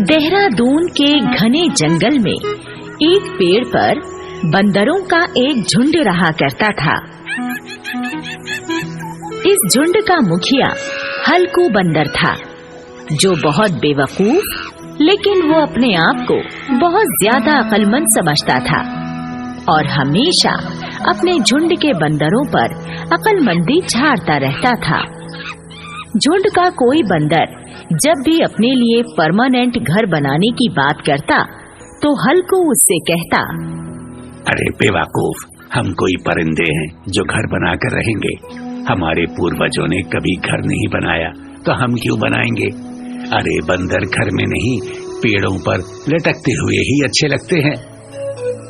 देहरादून के घने जंगल में एक पेड़ पर बंदरों का एक झुंड रहा करता था। इस झुंड का मुखिया हल्कू बंदर था, जो बहुत बेवकूफ लेकिन वो अपने आप को बहुत ज्यादा अक्लमंद समझता था और हमेशा अपने झुंड के बंदरों पर अक्लमंदी झाड़ता रहता था। झुंड का कोई बंदर जब भी अपने लिए परमानेंट घर बनाने की बात करता तो हल्कू उससे कहता, अरे बेवकूफ, हम कोई परिंदे हैं जो घर बनाकर रहेंगे। हमारे पूर्वजों ने कभी घर नहीं बनाया तो हम क्यों बनाएंगे। अरे बंदर घर में नहीं, पेड़ों पर लटकते हुए ही अच्छे लगते हैं।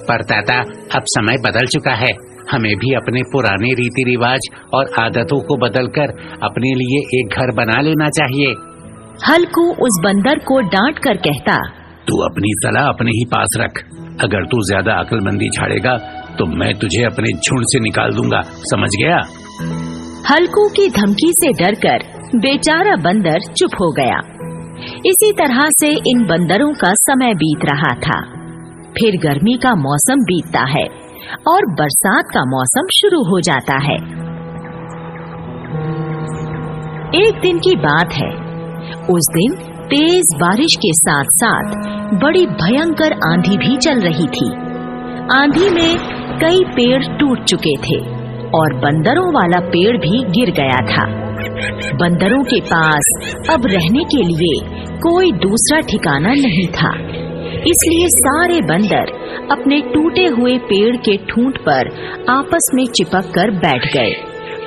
पर दादा, अब समय बदल चुका है, हमें भी अपने पुराने रीति रिवाज और आदतों को बदलकर अपने लिए एक घर बना लेना चाहिए। हल्कू उस बंदर को डांट कर कहता, तू अपनी सलाह अपने ही पास रख। अगर तू ज्यादा अक्लमंदी झाड़ेगा तो मैं तुझे अपने झुंड से निकाल दूंगा, समझ गया। हल्कू की धमकी से डरकर बेचारा बंदर चुप हो गया। इसी तरह से इन बंदरों का समय बीत रहा था। फिर गर्मी का मौसम बीतता है और बरसात का मौसम शुरू हो जाता है। एक दिन की बात है। उस दिन तेज बारिश के साथ साथ बड़ी भयंकर आंधी भी चल रही थी। आंधी में कई पेड़ टूट चुके थे और बंदरों वाला पेड़ भी गिर गया था। बंदरों के पास अब रहने के लिए कोई दूसरा ठिकाना नहीं था, इसलिए सारे बंदर अपने टूटे हुए पेड़ के ठूंठ पर आपस में चिपक कर बैठ गए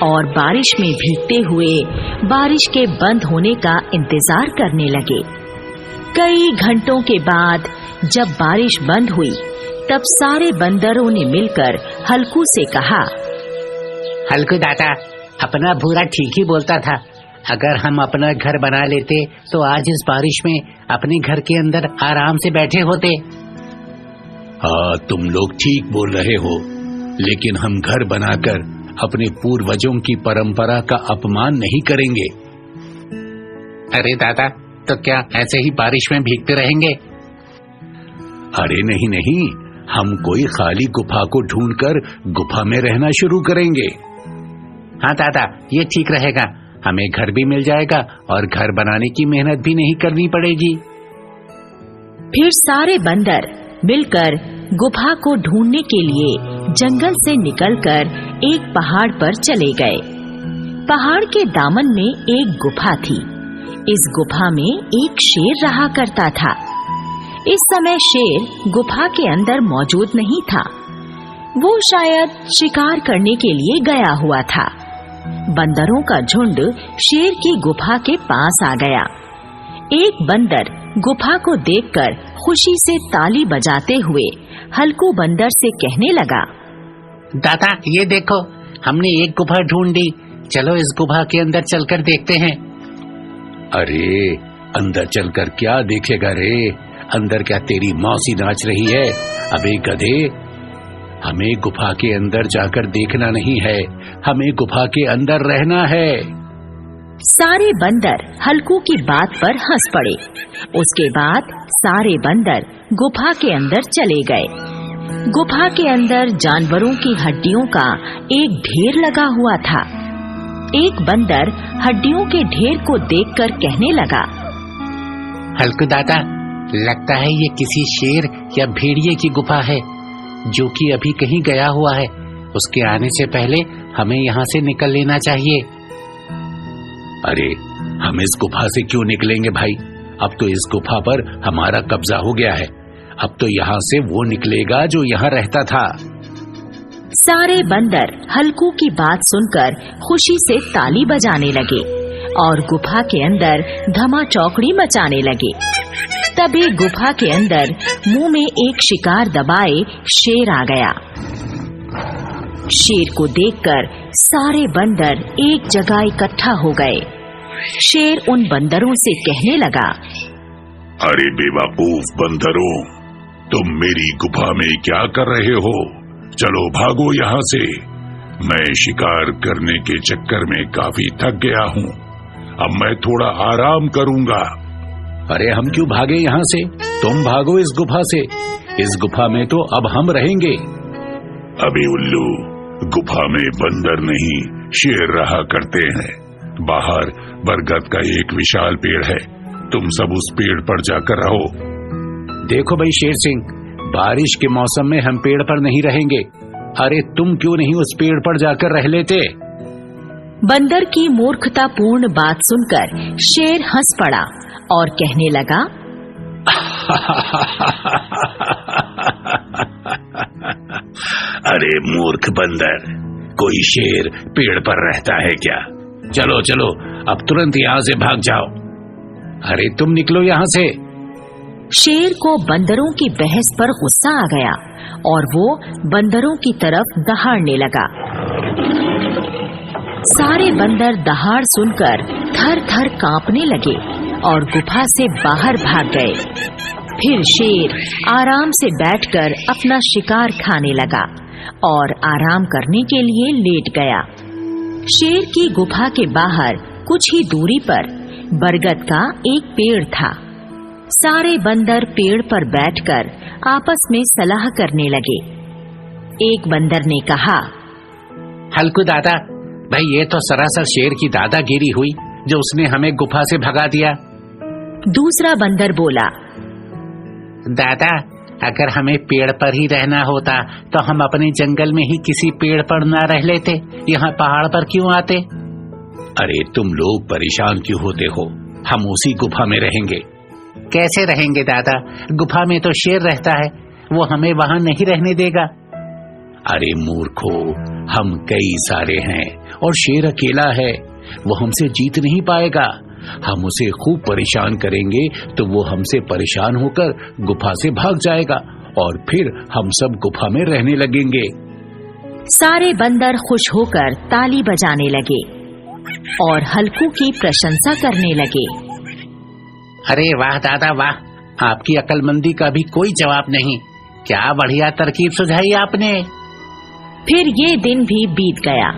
और बारिश में भीगते हुए बारिश के बंद होने का इंतजार करने लगे। कई घंटों के बाद जब बारिश बंद हुई, तब सारे बंदरों ने मिलकर हल्कू से कहा, हल्कू दादा, अपना भूरा ठीक ही बोलता था। अगर हम अपना घर बना लेते तो आज इस बारिश में अपने घर के अंदर आराम से बैठे होते। हाँ, तुम लोग ठीक बोल रहे हो, लेकिन हम घर बनाकर अपने पूर्वजों की परंपरा का अपमान नहीं करेंगे। अरे दादा, तो क्या ऐसे ही बारिश में भीगते रहेंगे? अरे नहीं नहीं, हम कोई खाली गुफा को ढूंढकर गुफा में रहना शुरू करेंगे। हाँ दादा, ये ठीक रहेगा। हमें घर भी मिल जाएगा और घर बनाने की मेहनत भी नहीं करनी पड़ेगी। फिर सारे बंदर मिलकर गुफा को ढूंढने के लिए जंगल से निकलकर एक पहाड़ पर चले गए। पहाड़ के दामन में एक गुफा थी। इस गुफा में एक शेर रहा करता था। इस समय शेर गुफा के अंदर मौजूद नहीं था। वो शायद शिकार करने के लिए गया हुआ था। बंदरों का झुंड शेर की गुफा के पास आ गया। एक बंदर गुफा को देखकर खुशी से ताली बजाते हुए हल्कू बंदर से कहने लगा, दादा ये देखो, हमने एक गुफा ढूंढ ली। चलो इस गुफा के अंदर चलकर देखते हैं। अरे अंदर चलकर क्या देखेगा रे? अंदर क्या तेरी मौसी नाच रही है? अबे गधे, हमें गुफा के अंदर जाकर देखना नहीं है, हमें गुफा के अंदर रहना है। सारे बंदर हल्कू की बात पर हंस पड़े। उसके बाद सारे बंदर गुफा के अंदर चले गए। गुफा के अंदर जानवरों की हड्डियों का एक ढेर लगा हुआ था। एक बंदर हड्डियों के ढेर को देखकर कहने लगा, हल्कू दादा, लगता है ये किसी शेर या भेड़िए की गुफा है, जो कि अभी कहीं गया हुआ है। उसके आने से पहले हमें यहाँ से निकल लेना चाहिए। अरे हम इस गुफा से क्यों निकलेंगे भाई? अब तो इस गुफा पर हमारा कब्जा हो गया है। अब तो यहाँ से वो निकलेगा जो यहाँ रहता था। सारे बंदर हल्कू की बात सुनकर खुशी से ताली बजाने लगे और गुफा के अंदर धमा चौकड़ी मचाने लगे। तभी गुफा के अंदर मुंह में एक शिकार दबाए शेर आ गया। शेर को देखकर सारे बंदर एक जगह इकट्ठा हो गए। शेर उन बंदरों से कहने लगा, अरे बेवकूफ बंदरों, तुम मेरी गुफा में क्या कर रहे हो? चलो भागो यहाँ से। मैं शिकार करने के चक्कर में काफी थक गया हूँ। अब मैं थोड़ा आराम करूंगा। अरे हम क्यों भागे यहाँ से? तुम भागो इस गुफा से। इस गुफा में तो अब हम रहेंगे। अबे उल्लू, गुफा में बंदर नहीं शेर रहा करते हैं। बाहर बरगद का एक विशाल पेड़ है, तुम सब उस पेड़ पर जाकर रहो। देखो भाई शेर सिंह, बारिश के मौसम में हम पेड़ पर नहीं रहेंगे। अरे तुम क्यों नहीं उस पेड़ पर जाकर रह लेते? बंदर की मूर्खतापूर्ण बात सुनकर शेर हंस पड़ा और कहने लगा, अरे मूर्ख बंदर, कोई शेर पेड़ पर रहता है क्या? चलो चलो, अब तुरंत यहाँ से भाग जाओ। अरे तुम निकलो यहाँ से। शेर को बंदरों की बहस पर गुस्सा आ गया और वो बंदरों की तरफ दहाड़ने लगा। सारे बंदर दहाड़ सुनकर थर थर कांपने लगे और गुफा से बाहर भाग गए। फिर शेर आराम से बैठकर अपना शिकार खाने लगा और आराम करने के लिए लेट गया। शेर की गुफा के बाहर कुछ ही दूरी पर बरगद का एक पेड़ था। सारे बंदर पेड़ पर बैठकर आपस में सलाह करने लगे। एक बंदर ने कहा, हल्कू दादा, भाई ये तो सरासर शेर की दादागिरी हुई जो उसने हमें गुफा से भगा दिया। दूसरा बंदर बोला, दादा, अगर हमें पेड़ पर ही रहना होता तो हम अपने जंगल में ही किसी पेड़ पर ना रह लेते, यहाँ पहाड़ पर क्यों आते? अरे तुम लोग परेशान क्यों होते हो? हम उसी गुफा में रहेंगे। कैसे रहेंगे दादा? गुफा में तो शेर रहता है, वो हमें वहाँ नहीं रहने देगा। अरे मूर्खो, हम कई सारे हैं और शेर अकेला है, वो हमसे जीत नहीं पाएगा। हम उसे खूब परेशान करेंगे तो वो हमसे परेशान होकर गुफा से भाग जाएगा और फिर हम सब गुफा में रहने लगेंगे। सारे बंदर खुश होकर ताली बजाने लगे और हल्कू की प्रशंसा करने लगे। अरे वाह दादा वाह, आपकी अक्लमंदी का भी कोई जवाब नहीं। क्या बढ़िया तरकीब सुझाई आपने। फिर ये दिन भी बीत गया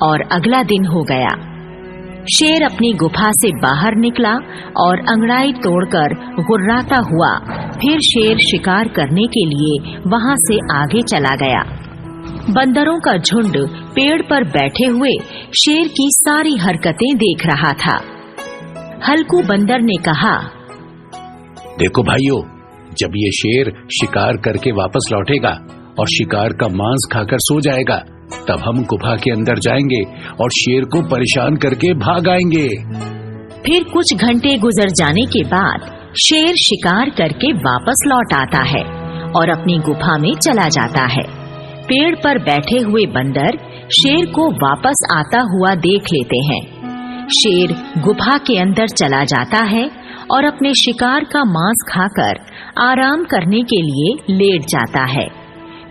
और अगला दिन हो गया। शेर अपनी गुफा से बाहर निकला और अंगड़ाई तोड़कर गुर्राता हुआ फिर शेर शिकार करने के लिए वहां से आगे चला गया। बंदरों का झुंड पेड़ पर बैठे हुए शेर की सारी हरकतें देख रहा था। हल्कू बंदर ने कहा, देखो भाइयों, जब ये शेर शिकार करके वापस लौटेगा और शिकार का मांस खाकर सो जाएगा, तब हम गुफा के अंदर जाएंगे और शेर को परेशान करके भाग आएंगे। फिर कुछ घंटे गुजर जाने के बाद शेर शिकार करके वापस लौट आता है और अपनी गुफा में चला जाता है। पेड़ पर बैठे हुए बंदर शेर को वापस आता हुआ देख लेते हैं। शेर गुफा के अंदर चला जाता है और अपने शिकार का मांस खाकर आराम करने के लिए लेट जाता है।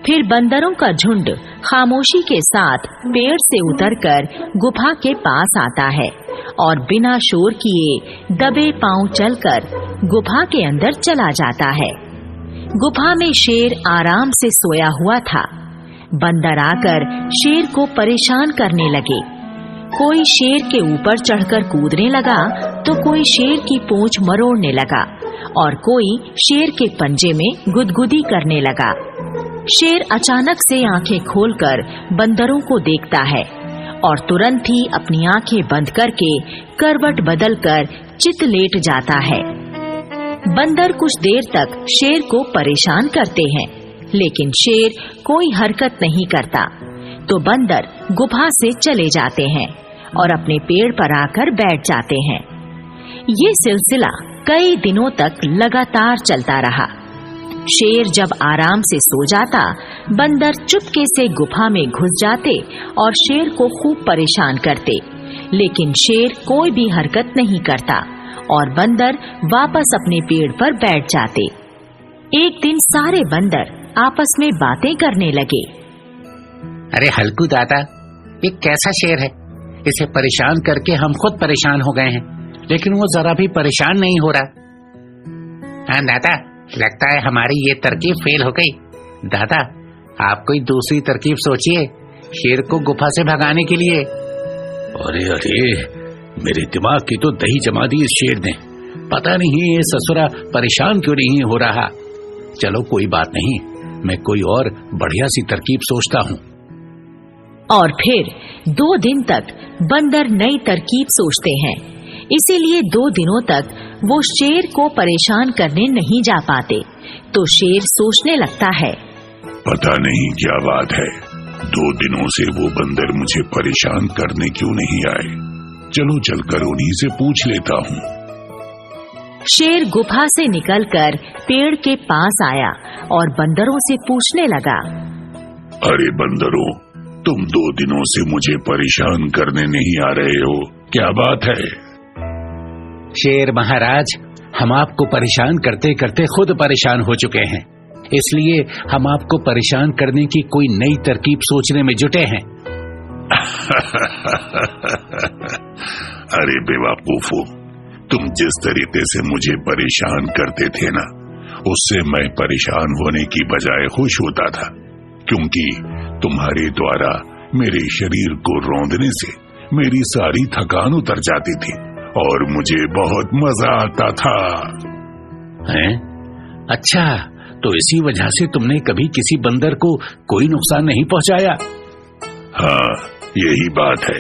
फिर बंदरों का झुंड खामोशी के साथ पेड़ से उतरकर गुफा के पास आता है और बिना शोर किए दबे पांव चलकर गुफा के अंदर चला जाता है। गुफा में शेर आराम से सोया हुआ था। बंदर आकर शेर को परेशान करने लगे। कोई शेर के ऊपर चढ़कर कूदने लगा तो कोई शेर की पूंछ मरोड़ने लगा और कोई शेर के पंजे में गुदगुदी करने लगा। शेर अचानक से आंखें खोलकर बंदरों को देखता है और तुरंत ही अपनी आंखें बंद करके करवट बदलकर चित लेट जाता है। बंदर कुछ देर तक शेर को परेशान करते हैं, लेकिन शेर कोई हरकत नहीं करता। तो बंदर गुफा से चले जाते हैं और अपने पेड़ पर आकर बैठ जाते हैं। ये सिलसिला कई दिनों तक लगातार चलता रहा। शेर जब आराम से सो जाता, बंदर चुपके से गुफा में घुस जाते और शेर को खूब परेशान करते, लेकिन शेर कोई भी हरकत नहीं करता और बंदर वापस अपने पेड़ पर बैठ जाते। एक दिन सारे बंदर आपस में बातें करने लगे। अरे हल्कू दादा, ये कैसा शेर है? इसे परेशान करके हम खुद परेशान हो गए हैं, लेकिन वो जरा भी परेशान नहीं हो रहा। हाँ दादा, लगता है हमारी ये तरकीब फेल हो गई। दादा, आप कोई दूसरी तरकीब सोचिए शेर को गुफा से भगाने के लिए। अरे अरे, मेरे दिमाग की तो दही जमा दी इस शेर ने। पता नहीं ये ससुरा परेशान क्यों नहीं हो रहा। चलो कोई बात नहीं, मैं कोई और बढ़िया सी तरकीब सोचता हूँ। और फिर 2 दिन तक बंदर नई तरकीब सोचते हैं। इसीलिए 2 दिनों तक वो शेर को परेशान करने नहीं जा पाते। तो शेर सोचने लगता है, पता नहीं क्या बात है, 2 दिनों से वो बंदर मुझे परेशान करने क्यों नहीं आए। चलो चलकर उन्हीं से पूछ लेता हूँ। शेर गुफा से निकलकर पेड़ के पास आया और बंदरों से पूछने लगा, अरे बंदरों, तुम 2 दिनों से मुझे परेशान करने नहीं आ रहे हो, क्या बात है? शेर महाराज, हम आपको परेशान करते करते खुद परेशान हो चुके हैं, इसलिए हम आपको परेशान करने की कोई नई तरकीब सोचने में जुटे हैं। अरे बेवकूफो, तुम जिस तरीके से मुझे परेशान करते थे ना, उससे मैं परेशान होने की बजाय खुश होता था, क्योंकि तुम्हारे द्वारा मेरे शरीर को रौंदने से मेरी सारी थकान उतर जाती थी और मुझे बहुत मजा आता था। हैं? अच्छा, तो इसी वजह से तुमने कभी किसी बंदर को कोई नुकसान नहीं पहुंचाया? हाँ, यही बात है,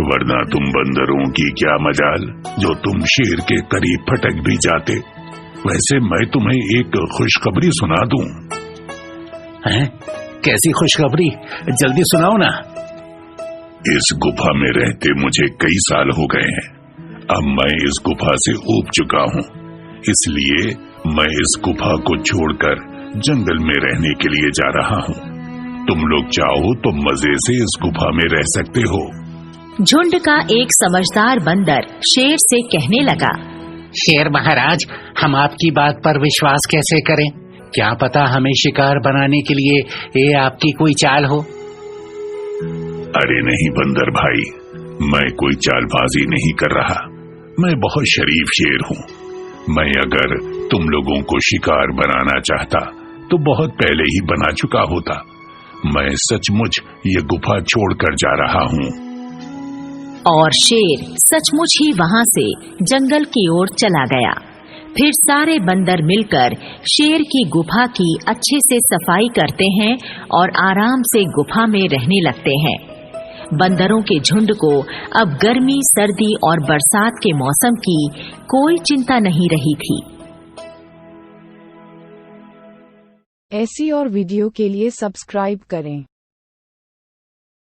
वरना तुम बंदरों की क्या मजाल जो तुम शेर के करीब फटक भी जाते। वैसे मैं तुम्हें एक खुशखबरी सुना दूं। हैं? कैसी खुशखबरी? जल्दी सुनाओ ना। इस गुफा में रहते मुझे कई साल हो गए हैं। अब मैं इस गुफा से ऊब चुका हूँ, इसलिए मैं इस गुफा को छोड़कर जंगल में रहने के लिए जा रहा हूँ। तुम लोग चाहो तो मजे से इस गुफा में रह सकते हो। झुंड का एक समझदार बंदर शेर से कहने लगा, शेर महाराज, हम आपकी बात पर विश्वास कैसे करें? क्या पता हमें शिकार बनाने के लिए ये आपकी कोई चाल हो। अरे नहीं बंदर भाई, मैं कोई चालबाजी नहीं कर रहा। मैं बहुत शरीफ शेर हूँ। मैं अगर तुम लोगों को शिकार बनाना चाहता तो बहुत पहले ही बना चुका होता। मैं सचमुच ये गुफा छोड़कर जा रहा हूँ। और शेर सचमुच ही वहाँ से जंगल की ओर चला गया। फिर सारे बंदर मिलकर शेर की गुफा की अच्छे से सफाई करते हैं और आराम से गुफा में रहने लगते हैं। बंदरों के झुंड को अब गर्मी, सर्दी और बरसात के मौसम की कोई चिंता नहीं रही थी। ऐसी और वीडियो के लिए सब्सक्राइब करें।